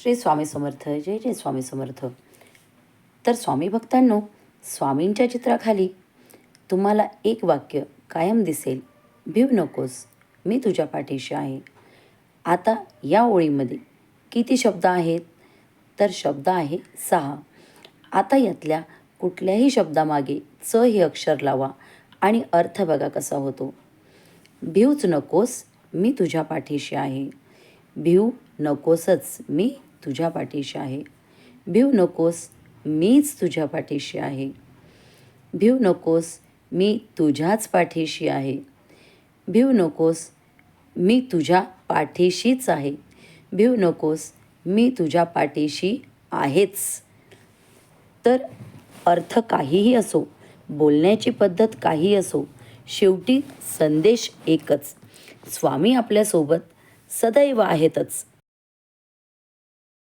श्री स्वामी समर्थ. जय जय स्वामी समर्थ. तर स्वामी भक्तांनो, स्वामींच्या चित्राखाली तुम्हाला एक वाक्य कायम दिसेल, भिवू नकोस, मी तुझ्या पाठीशी आहे. आता या ओळीमध्ये किती शब्द आहेत? तर शब्द आहे 6. आता यातल्या कुठल्याही शब्दामागे च हे अक्षर लावा आणि अर्थ बघा कसा होतो. भिवूच नकोस, मी तुझ्या पाठीशी आहे. भिवू नकोसच, मी तुझ्या पाठीशी आहे. भिवू नकोस, मीच तुझ्या पाठीशी आहे. भिवू नकोस, मी तुझ्याच पाठीशी आहे. भिवू नकोस, मी तुझ्या पाठीशीच आहे. भिवू नकोस, मी तुझ्या पाठीशी आहेच. तर अर्थ काहीही असो, बोलण्याची पद्धत काही असो, शेवटी संदेश एकच. स्वामी आपल्यासोबत सदैव आहेतच.